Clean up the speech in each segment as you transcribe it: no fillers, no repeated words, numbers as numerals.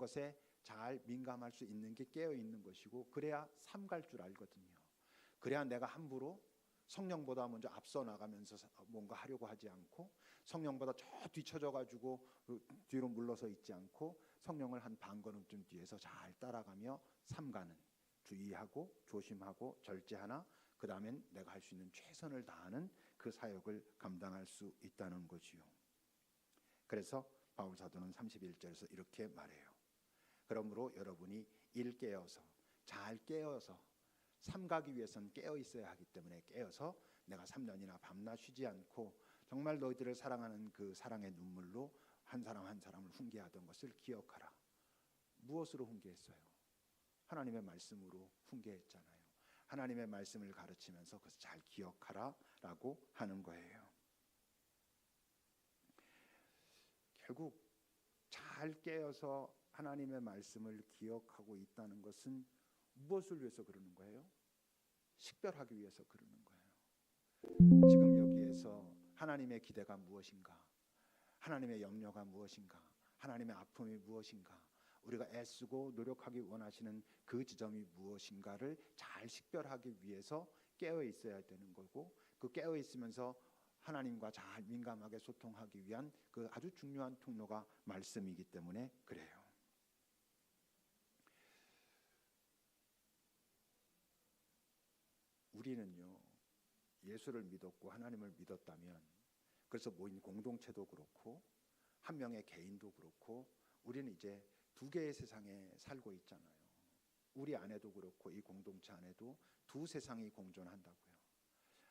것에 잘 민감할 수 있는 게 깨어 있는 것이고, 그래야 삼갈 줄 알거든요. 그래야 내가 함부로 성령보다 먼저 앞서 나가면서 뭔가 하려고 하지 않고, 성령보다 저 뒤쳐져 가지고 뒤로 물러서 있지 않고, 성령을 한 반 걸음쯤 뒤에서 잘 따라가며 삼가는, 주의하고 조심하고 절제하나 그 다음엔 내가 할 수 있는 최선을 다하는 그 사역을 감당할 수 있다는 거지요. 그래서 바울 사도는 31절에서 이렇게 말해요. 그러므로 여러분이 일 깨어서, 잘 깨어서, 삼가기 위해서는 깨어 있어야 하기 때문에 깨어서 내가 3년이나 밤낮 쉬지 않고 정말 너희들을 사랑하는 그 사랑의 눈물로 한 사람 한 사람을 훈계하던 것을 기억하라. 무엇으로 훈계했어요? 하나님의 말씀으로 훈계했잖아요. 하나님의 말씀을 가르치면서 그것을 잘 기억하라 라고 하는 거예요. 결국 잘 깨어서 하나님의 말씀을 기억하고 있다는 것은 무엇을 위해서 그러는 거예요? 식별하기 위해서 그러는 거예요. 지금 여기에서 하나님의 기대가 무엇인가? 하나님의 염려가 무엇인가? 하나님의 아픔이 무엇인가? 우리가 애쓰고 노력하기 원하시는 그 지점이 무엇인가를 잘 식별하기 위해서 깨어 있어야 되는 거고, 그 깨어 있으면서 하나님과 잘 민감하게 소통하기 위한 그 아주 중요한 통로가 말씀이기 때문에 그래요. 우리는요, 예수를 믿었고 하나님을 믿었다면, 그래서 모인 공동체도 그렇고 한 명의 개인도 그렇고 우리는 이제 두 개의 세상에 살고 있잖아요. 우리 안에도 그렇고 이 공동체 안에도 두 세상이 공존한다고요.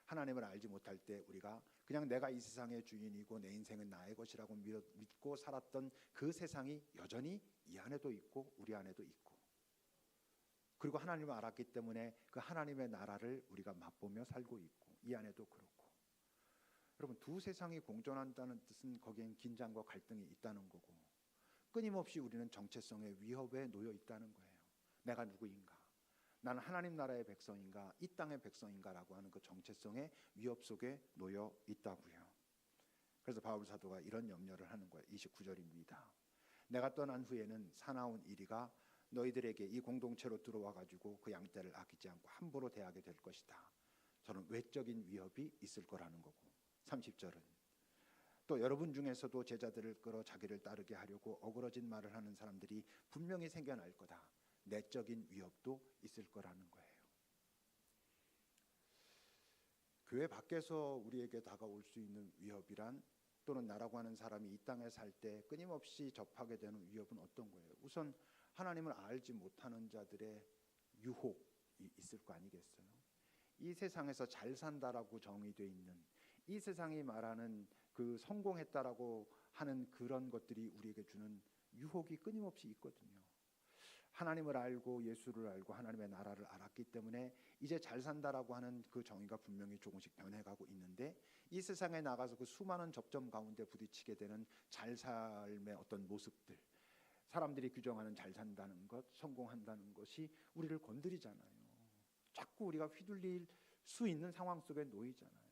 하나님을 알지 못할 때 우리가 그냥 내가 이 세상의 주인이고 내 인생은 나의 것이라고 믿고 살았던 그 세상이 여전히 이 안에도 있고 우리 안에도 있고, 그리고 하나님을 알았기 때문에 그 하나님의 나라를 우리가 맛보며 살고 있고 이 안에도 그렇고. 여러분, 두 세상이 공존한다는 뜻은 거기엔 긴장과 갈등이 있다는 거고, 끊임없이 우리는 정체성의 위협에 놓여 있다는 거예요. 내가 누구인가? 나는 하나님 나라의 백성인가? 이 땅의 백성인가라고 하는 그 정체성의 위협 속에 놓여 있다고요. 그래서 바울 사도가 이런 염려를 하는 거예요. 29절입니다. 내가 떠난 후에는 사나운 이리가 너희들에게 이 공동체로 들어와 가지고 그 양떼를 아끼지 않고 함부로 대하게 될 것이다. 저는 외적인 위협이 있을 거라는 거고, 30절은 또 여러분 중에서도 제자들을 끌어 자기를 따르게 하려고 어그러진 말을 하는 사람들이 분명히 생겨날 거다. 내적인 위협도 있을 거라는 거예요. 교회 밖에서 우리에게 다가올 수 있는 위협이란, 또는 나라고 하는 사람이 이 땅에 살 때 끊임없이 접하게 되는 위협은 어떤 거예요? 우선 하나님을 알지 못하는 자들의 유혹이 있을 거 아니겠어요? 이 세상에서 잘 산다라고 정의되어 있는, 이 세상이 말하는 그 성공했다라고 하는 그런 것들이 우리에게 주는 유혹이 끊임없이 있거든요. 하나님을 알고 예수를 알고 하나님의 나라를 알았기 때문에 이제 잘 산다라고 하는 그 정의가 분명히 조금씩 변해가고 있는데, 이 세상에 나가서 그 수많은 접점 가운데 부딪히게 되는 잘 삶의 어떤 모습들, 사람들이 규정하는 잘 산다는 것, 성공한다는 것이 우리를 건드리잖아요. 자꾸 우리가 휘둘릴 수 있는 상황 속에 놓이잖아요.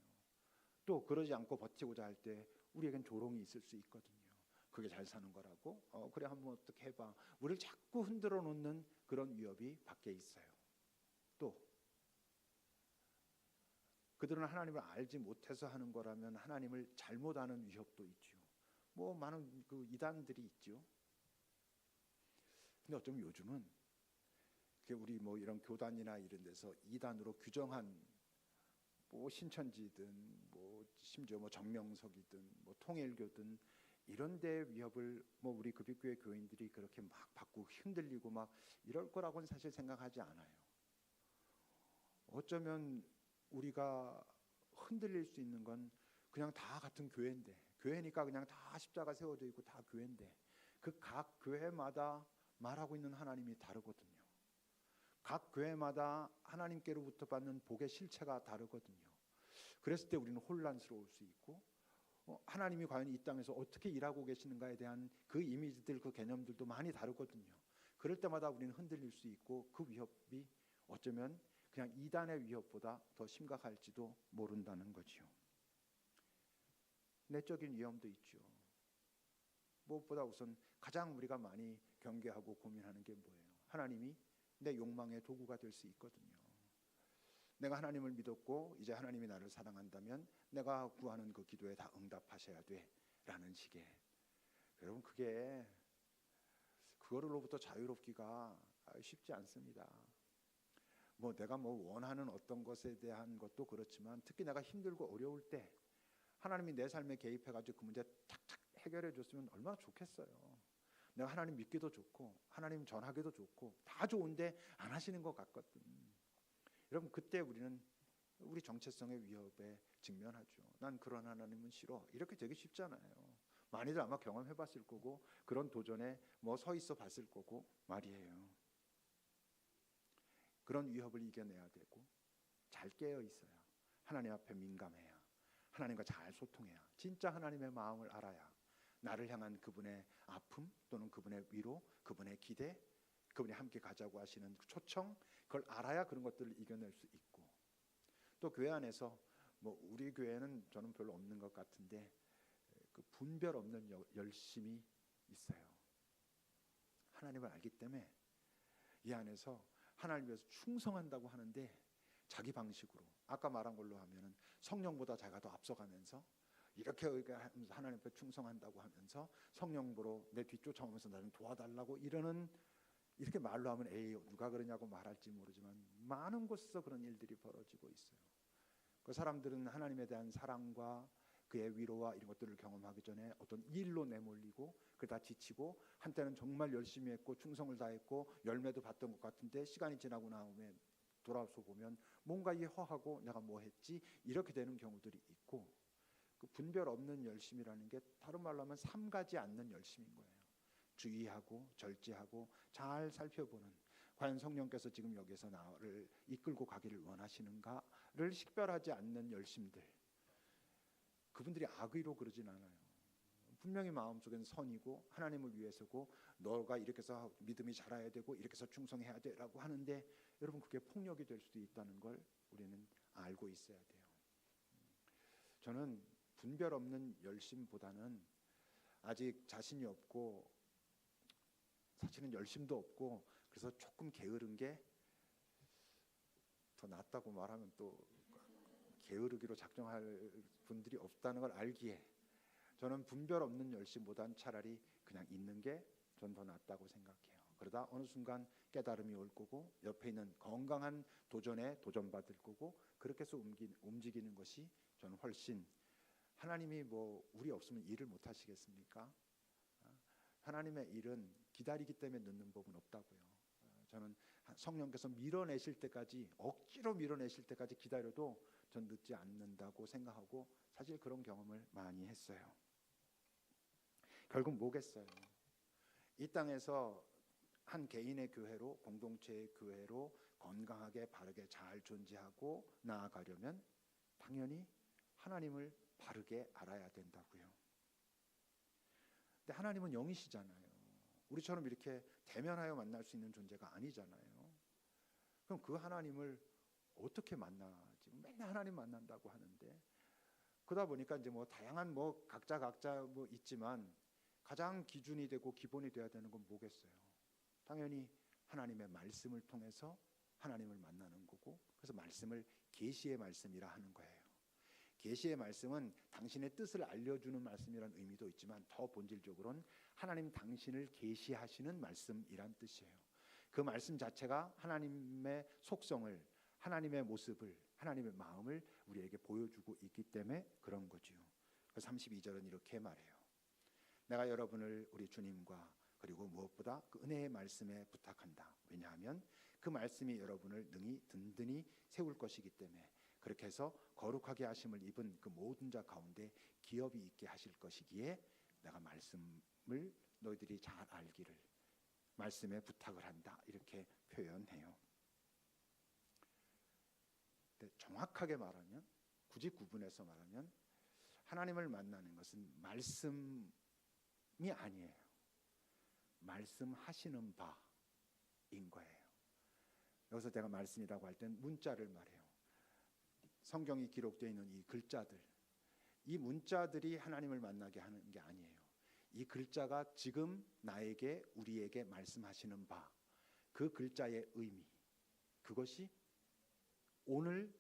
또 그러지 않고 버티고자 할 때 우리에겐 조롱이 있을 수 있거든요. 그게 잘 사는 거라고? 그래 한번 어떻게 해봐. 우리를 자꾸 흔들어 놓는 그런 위협이 밖에 있어요. 또 그들은 하나님을 알지 못해서 하는 거라면 하나님을 잘못 아는 위협도 있죠. 뭐 많은 그 이단들이 있죠. 근데 어쩌면 요즘은 우리 뭐 이런 교단이나 이런 데서 이단으로 규정한 뭐 신천지든 뭐 심지어 뭐 정명석이든 뭐 통일교든 이런 데 위협을 뭐 우리 급식교회 교인들이 그렇게 막 받고 흔들리고 막 이럴 거라고는 사실 생각하지 않아요. 어쩌면 우리가 흔들릴 수 있는 건 그냥 다 같은 교회인데, 교회니까 그냥 다 십자가 세워져 있고 다 교회인데, 그 각 교회마다 말하고 있는 하나님이 다르거든요. 각 교회마다 하나님께로부터 받는 복의 실체가 다르거든요. 그랬을 때 우리는 혼란스러울 수 있고, 하나님이 과연 이 땅에서 어떻게 일하고 계시는가에 대한 그 이미지들, 그 개념들도 많이 다르거든요. 그럴 때마다 우리는 흔들릴 수 있고, 그 위협이 어쩌면 그냥 이단의 위협보다 더 심각할지도 모른다는 거지요. 내적인 위험도 있죠. 무엇보다 우선 가장 우리가 많이 경계하고 고민하는 게 뭐예요? 하나님이 내 욕망의 도구가 될 수 있거든요. 내가 하나님을 믿었고 이제 하나님이 나를 사랑한다면 내가 구하는 그 기도에 다 응답하셔야 돼 라는 식의, 여러분 그거로부터 자유롭기가 쉽지 않습니다. 뭐 내가 뭐 원하는 어떤 것에 대한 것도 그렇지만 특히 내가 힘들고 어려울 때 하나님이 내 삶에 개입해가지고 그 문제 탁탁 해결해 줬으면 얼마나 좋겠어요. 내가 하나님 믿기도 좋고 하나님 전하기도 좋고 다 좋은데 안 하시는 것 같거든. 여러분 그때 우리는 우리 정체성의 위협에 직면하죠. 난 그런 하나님은 싫어. 이렇게 되기 쉽잖아요. 많이들 아마 경험해 봤을 거고 그런 도전에 뭐 서 있어 봤을 거고 말이에요. 그런 위협을 이겨내야 되고 잘 깨어 있어야, 하나님 앞에 민감해야, 하나님과 잘 소통해야, 진짜 하나님의 마음을 알아야 나를 향한 그분의 아픔 또는 그분의 위로, 그분의 기대, 그분이 함께 가자고 하시는 그 초청, 그걸 알아야 그런 것들을 이겨낼 수 있고, 또 교회 안에서 뭐 우리 교회는 저는 별로 없는 것 같은데 그 분별 없는 열심이 있어요. 하나님을 알기 때문에 이 안에서 하나님 위해서 충성한다고 하는데 자기 방식으로, 아까 말한 걸로 하면은 성령보다 자기가 더 앞서가면서 이렇게 하나님 앞에 충성한다고 하면서 성령 보러 내 뒤쫓아오면서 나를 도와달라고 이러는, 이렇게 말로 하면 에이 누가 그러냐고 말할지 모르지만 많은 곳에서 그런 일들이 벌어지고 있어요. 그 사람들은 하나님에 대한 사랑과 그의 위로와 이런 것들을 경험하기 전에 어떤 일로 내몰리고 그러다 지치고, 한때는 정말 열심히 했고 충성을 다했고 열매도 봤던 것 같은데 시간이 지나고 나오면 돌아서 보면 뭔가 허하고 내가 뭐 했지, 이렇게 되는 경우들이 있고, 그 분별 없는 열심이라는 게 다른 말로 하면 삼가지 않는 열심인 거예요. 주의하고 절제하고 잘 살펴보는, 과연 성령께서 지금 여기서 나를 이끌고 가기를 원하시는가를 식별하지 않는 열심들. 그분들이 악의로 그러진 않아요. 분명히 마음속엔 선이고 하나님을 위해서고 너가 이렇게 해서 믿음이 자라야 되고 이렇게 해서 충성해야 돼라고 하는데, 여러분 그게 폭력이 될 수도 있다는 걸 우리는 알고 있어야 돼요. 저는 분별 없는 열심보다는 아직 자신이 없고 사실은 열심도 없고 그래서 조금 게으른 게 더 낫다고 말하면 또 게으르기로 작정할 분들이 없다는 걸 알기에 저는 분별 없는 열심보단 차라리 그냥 있는 게 전 더 낫다고 생각해요. 그러다 어느 순간 깨달음이 올 거고 옆에 있는 건강한 도전에 도전받을 거고, 그렇게 해서 움직이는 것이 저는 훨씬, 하나님이 뭐 우리 없으면 일을 못 하시겠습니까? 하나님의 일은 기다리기 때문에 늦는 법은 없다고요. 저는 성령께서 밀어내실 때까지, 억지로 밀어내실 때까지 기다려도 전 늦지 않는다고 생각하고 사실 그런 경험을 많이 했어요. 결국 뭐겠어요? 이 땅에서 한 개인의 교회로, 공동체의 교회로 건강하게 바르게 잘 존재하고 나아가려면 당연히 하나님을 바르게 알아야 된다고요. 근데 하나님은 영이시잖아요. 우리처럼 이렇게 대면하여 만날 수 있는 존재가 아니잖아요. 그럼 그 하나님을 어떻게 만나지? 맨날 하나님 만난다고 하는데, 그러다 보니까 이제 뭐 다양한 뭐 각자 뭐 있지만 가장 기준이 되고 기본이 돼야 되는 건 뭐겠어요? 당연히 하나님의 말씀을 통해서 하나님을 만나는 거고, 그래서 말씀을 계시의 말씀이라 하는 거예요. 계시의 말씀은 당신의 뜻을 알려주는 말씀이라는 의미도 있지만 더 본질적으로는 하나님 당신을 계시하시는 말씀이란 뜻이에요. 그 말씀 자체가 하나님의 속성을, 하나님의 모습을, 하나님의 마음을 우리에게 보여주고 있기 때문에 그런 거지요. 32절은 이렇게 말해요. 내가 여러분을 우리 주님과 그리고 무엇보다 그 은혜의 말씀에 부탁한다. 왜냐하면 그 말씀이 여러분을 능히 든든히 세울 것이기 때문에, 그렇게 해서 거룩하게 하심을 입은 그 모든 자 가운데 기업이 있게 하실 것이기에 내가 말씀을 너희들이 잘 알기를 말씀에 부탁을 한다. 이렇게 표현해요. 근데 정확하게 말하면, 굳이 구분해서 말하면 하나님을 만나는 것은 말씀이 아니에요. 말씀하시는 바인 거예요. 여기서 제가 말씀이라고 할 땐 문자를 말해요. 성경이 기록되어 있는 이 글자들, 이 문자들이 하나님을 만나게 하는 게 아니에요. 이 글자가 지금 나에게 우리에게 말씀하시는 바, 그 글자의 의미, 그것이 오늘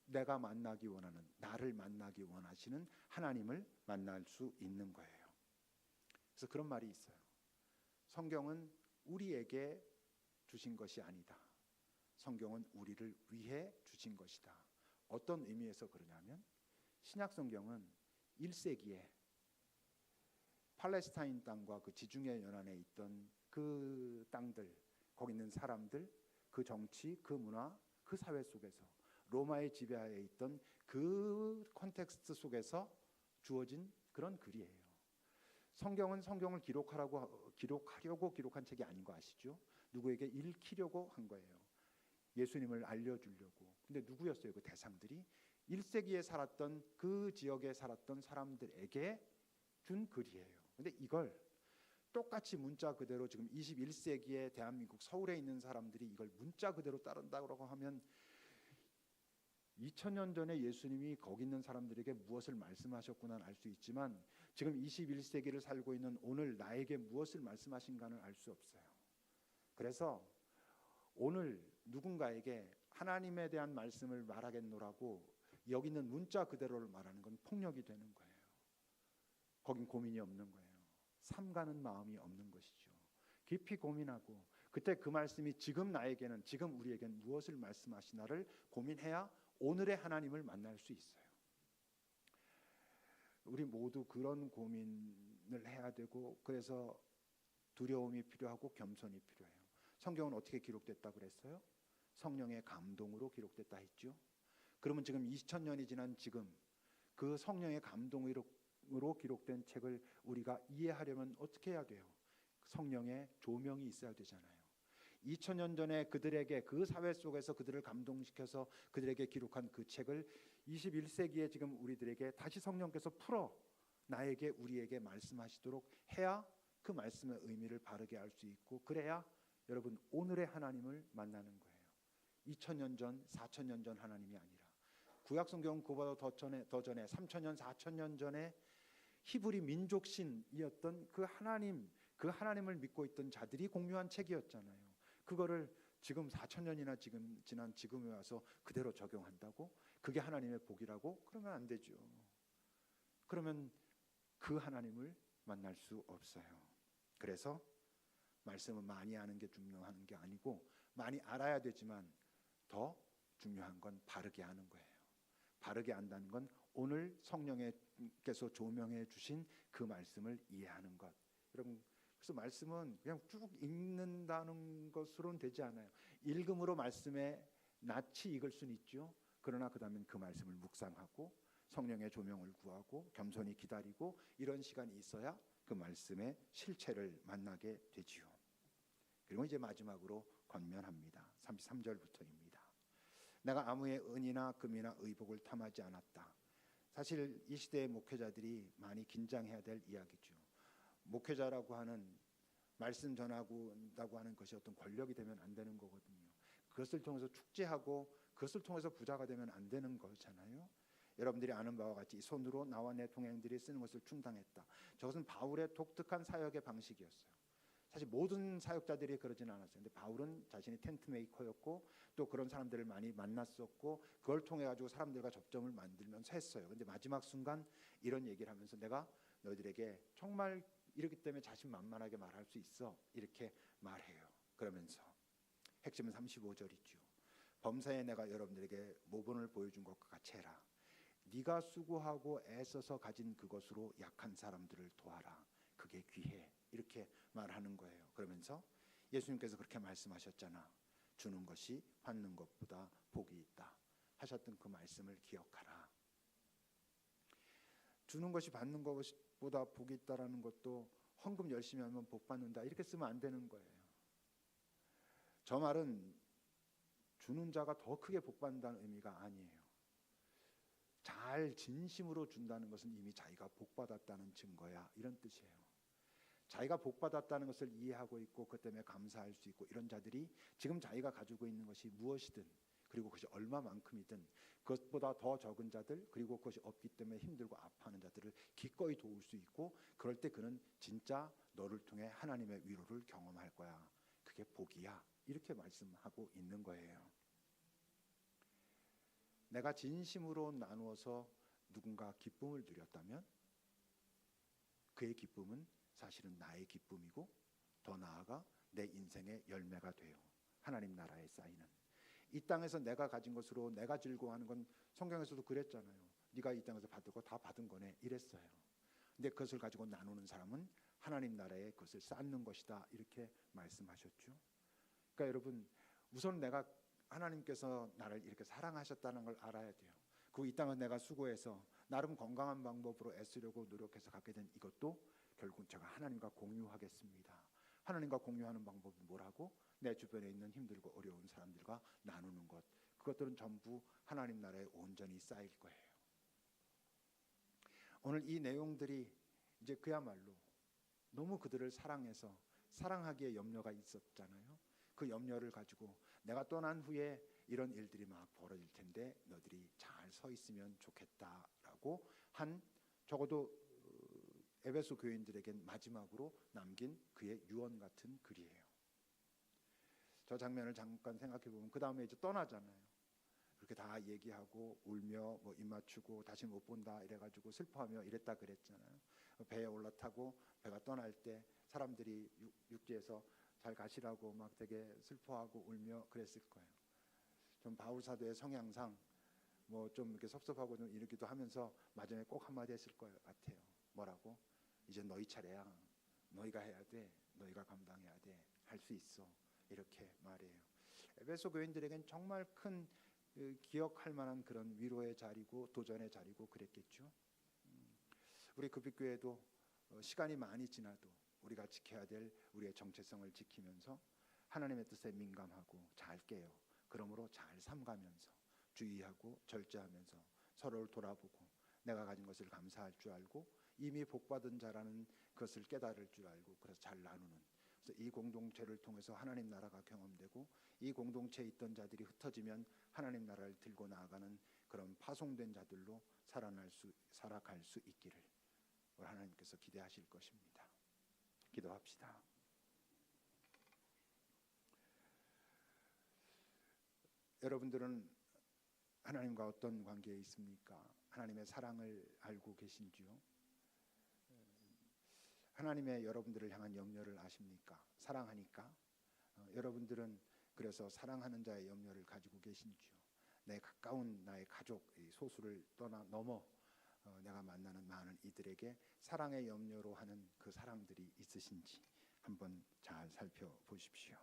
내가 만나기 원하는, 나를 만나기 원하시는 하나님을 만날 수 있는 거예요. 그래서 그런 말이 있어요. 성경은 우리에게 주신 것이 아니다. 성경은 우리를 위해 주신 것이다. 어떤 의미에서 그러냐면 신약 성경은 1세기에 팔레스타인 땅과 그 지중해 연안에 있던 그 땅들, 거기 있는 사람들, 그 정치, 그 문화, 그 사회 속에서 로마의 지배하에 있던 그 컨텍스트 속에서 주어진 그런 글이에요. 성경은 성경을 기록하려고 기록한 책이 아닌 거 아시죠? 누구에게 읽히려고 한 거예요. 예수님을 알려주려고. 근데 누구였어요? 그 대상들이 1세기에 살았던 그 지역에 살았던 사람들에게 준 글이에요. 근데 이걸 똑같이 문자 그대로 지금 21세기에 대한민국 서울에 있는 사람들이 이걸 문자 그대로 따른다고 하면 2000년 전에 예수님이 거기 있는 사람들에게 무엇을 말씀하셨구나 알 수 있지만 지금 21세기를 살고 있는 오늘 나에게 무엇을 말씀하신가는 알 수 없어요. 그래서 오늘 누군가에게 하나님에 대한 말씀을 말하겠노라고 여기 있는 문자 그대로를 말하는 건 폭력이 되는 거예요. 거긴 고민이 없는 거예요. 삼가는 마음이 없는 것이죠. 깊이 고민하고 그때 그 말씀이 지금 나에게는, 지금 우리에게는 무엇을 말씀하시나를 고민해야 오늘의 하나님을 만날 수 있어요. 우리 모두 그런 고민을 해야 되고, 그래서 두려움이 필요하고 겸손이 필요해요. 성경은 어떻게 기록됐다고 그랬어요? 성령의 감동으로 기록됐다 했죠. 그러면 지금 2000년이 지난 지금 그 성령의 감동으로 기록된 책을 우리가 이해하려면 어떻게 해야 돼요? 성령의 조명이 있어야 되잖아요. 2000년 전에 그들에게, 그 사회 속에서 그들을 감동시켜서 그들에게 기록한 그 책을 21세기에 지금 우리들에게 다시 성령께서 풀어 나에게, 우리에게 말씀하시도록 해야 그 말씀의 의미를 바르게 알 수 있고, 그래야 여러분 오늘의 하나님을 만나는 거예요. 2000년 전, 4000년 전 하나님이 아니라, 구약 성경은 그보다 더 전에 3000년, 4000년 전에 히브리 민족 신이었던 그 하나님을 믿고 있던 자들이 공유한 책이었잖아요. 그거를 지금 4000년이나 지난 지금에 와서 그대로 적용한다고? 그게 하나님의 복이라고? 그러면 안 되죠. 그러면 그 하나님을 만날 수 없어요. 그래서 말씀은 많이 아는 게 중요한 게 아니고, 많이 알아야 되지만 더 중요한 건 바르게 아는 거예요. 바르게 안다는 건 오늘 성령께서 조명해 주신 그 말씀을 이해하는 것. 여러분, 그래서 말씀은 그냥 쭉 읽는다는 것으로는 되지 않아요. 읽음으로 말씀에 낯이 익을 수는 있죠. 그러나 그 다음엔 그 말씀을 묵상하고 성령의 조명을 구하고 겸손히 기다리고, 이런 시간이 있어야 그 말씀의 실체를 만나게 되지요. 그리고 이제 마지막으로 권면합니다. 33절부터입니다. 내가 아무의 은이나 금이나 의복을 탐하지 않았다. 사실 이 시대의 목회자들이 많이 긴장해야 될 이야기죠. 목회자라고 하는, 말씀 전하고 하는 것이 어떤 권력이 되면 안 되는 거거든요. 그것을 통해서 축제하고 그것을 통해서 부자가 되면 안 되는 거잖아요. 여러분들이 아는 바와 같이 손으로 나와 내 동행들이 쓰는 것을 충당했다. 저것은 바울의 독특한 사역의 방식이었어요. 사실 모든 사역자들이 그러진 않았어요. 근데 바울은 자신이 텐트 메이커였고 또 그런 사람들을 많이 만났었고, 그걸 통해 가지고 사람들과 접점을 만들면서 했어요. 근데 마지막 순간 이런 얘기를 하면서, 내가 너희들에게 정말 이렇기 때문에 자신만만하게 말할 수 있어, 이렇게 말해요. 그러면서 핵심은 35절이죠. 범사에 내가 여러분들에게 모본을 보여준 것과 같이 해라. 네가 수고하고 애써서 가진 그것으로 약한 사람들을 도와라. 그게 귀해. 이렇게 말하는 거예요. 그러면서 예수님께서 그렇게 말씀하셨잖아. 주는 것이 받는 것보다 복이 있다 하셨던 그 말씀을 기억하라. 주는 것이 받는 것보다 복이 있다라는 것도 헌금 열심히 하면 복 받는다 이렇게 쓰면 안 되는 거예요. 저 말은 주는 자가 더 크게 복 받는다는 의미가 아니에요. 잘 진심으로 준다는 것은 이미 자기가 복 받았다는 증거야, 이런 뜻이에요. 자기가 복 받았다는 것을 이해하고 있고 그 때문에 감사할 수 있고, 이런 자들이 지금 자기가 가지고 있는 것이 무엇이든, 그리고 그것이 얼마만큼이든 그것보다 더 적은 자들, 그리고 그것이 없기 때문에 힘들고 아파하는 자들을 기꺼이 도울 수 있고, 그럴 때 그는 진짜 너를 통해 하나님의 위로를 경험할 거야. 그게 복이야. 이렇게 말씀하고 있는 거예요. 내가 진심으로 나누어서 누군가 기쁨을 누렸다면 그의 기쁨은 사실은 나의 기쁨이고, 더 나아가 내 인생의 열매가 돼요. 하나님 나라에 쌓이는. 이 땅에서 내가 가진 것으로 내가 즐거워하는 건 성경에서도 그랬잖아요. 네가 이 땅에서 받을 거 다 받은 거네 이랬어요. 근데 그것을 가지고 나누는 사람은 하나님 나라에 그것을 쌓는 것이다, 이렇게 말씀하셨죠. 그러니까 여러분, 우선 내가 하나님께서 나를 이렇게 사랑하셨다는 걸 알아야 돼요. 그 이 땅은 내가 수고해서 나름 건강한 방법으로 애쓰려고 노력해서 갖게 된 이것도 결국 제가 하나님과 공유하겠습니다. 하나님과 공유하는 방법이 뭐라고? 내 주변에 있는 힘들고 어려운 사람들과 나누는 것. 그것들은 전부 하나님 나라에 온전히 쌓일 거예요. 오늘 이 내용들이 이제 그야말로 너무 그들을 사랑해서 사랑하기에 염려가 있었잖아요. 그 염려를 가지고 내가 떠난 후에 이런 일들이 막 벌어질 텐데 너희들이 잘 서 있으면 좋겠다라고 한, 적어도 에베소 교인들에겐 마지막으로 남긴 그의 유언 같은 글이에요. 저 장면을 잠깐 생각해 보면 그 다음에 이제 떠나잖아요. 그렇게 다 얘기하고 울며 뭐 입 맞추고 다시 못 본다 이래가지고 슬퍼하며 이랬다 그랬잖아요. 배에 올라타고 배가 떠날 때 사람들이 육지에서 잘 가시라고 막 되게 슬퍼하고 울며 그랬을 거예요. 좀 바울 사도의 성향상 뭐 좀 이렇게 섭섭하고 좀 이러기도 하면서 마지막에 꼭 한마디 했을 것 같아요. 뭐라고? 이제 너희 차례야. 너희가 해야 돼. 너희가 감당해야 돼. 할 수 있어. 이렇게 말해요. 에베소 교인들에겐 정말 큰 기억할 만한 그런 위로의 자리고 도전의 자리고 그랬겠죠. 우리 급식교회도 시간이 많이 지나도 우리가 지켜야 될 우리의 정체성을 지키면서 하나님의 뜻에 민감하고 잘 깨요. 그러므로 잘 삼가면서 주의하고 절제하면서 서로를 돌아보고 내가 가진 것을 감사할 줄 알고 이미 복받은 자라는 것을 깨달을 줄 알고 그래서 잘 나누는, 그래서 이 공동체를 통해서 하나님 나라가 경험되고 이 공동체에 있던 자들이 흩어지면 하나님 나라를 들고 나아가는 그런 파송된 자들로 살아갈 수 있기를 우리 하나님께서 기대하실 것입니다. 기도합시다. 여러분들은 하나님과 어떤 관계에 있습니까? 하나님의 사랑을 알고 계신지요? 하나님의 여러분들을 향한 염려를 아십니까? 사랑하니까. 여러분들은 그래서 사랑하는 자의 염려를 가지고 계신지요? 내 가까운 나의 가족, 소수를 넘어 내가 만나는 많은 이들에게 사랑의 염려로 하는 그 사랑들이 있으신지 한번 잘 살펴보십시오.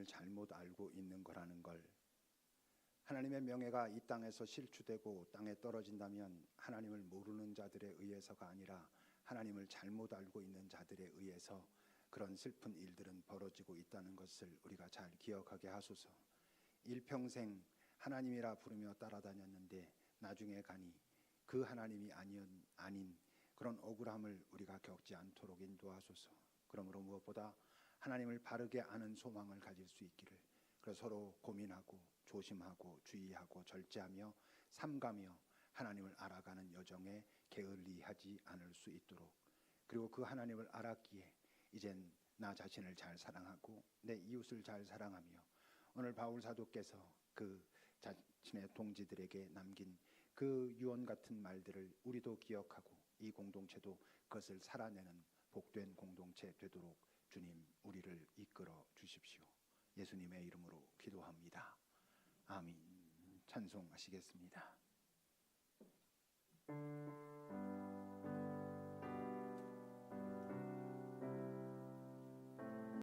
잘못 알고 있는 거라는 걸, 하나님의 명예가 이 땅에서 실추되고 땅에 떨어진다면 하나님을 모르는 자들에 의해서가 아니라 하나님을 잘못 알고 있는 자들에 의해서 그런 슬픈 일들은 벌어지고 있다는 것을 우리가 잘 기억하게 하소서. 일평생 하나님이라 부르며 따라다녔는데 나중에 가니 그 하나님이 아닌 그런 억울함을 우리가 겪지 않도록 인도하소서. 그러므로 무엇보다 하나님을 바르게 아는 소망을 가질 수 있기를, 그래서 서로 고민하고 조심하고 주의하고 절제하며 삼가며 하나님을 알아가는 여정에 게을리하지 않을 수 있도록, 그리고 그 하나님을 알았기에 이젠 나 자신을 잘 사랑하고 내 이웃을 잘 사랑하며 오늘 바울 사도께서 그 자신의 동지들에게 남긴 그 유언 같은 말들을 우리도 기억하고 이 공동체도 그것을 살아내는 복된 공동체 되도록 주님 우리를 이끌어 주십시오. 예수님의 이름으로 기도합니다. 아멘. 찬송하시겠습니다.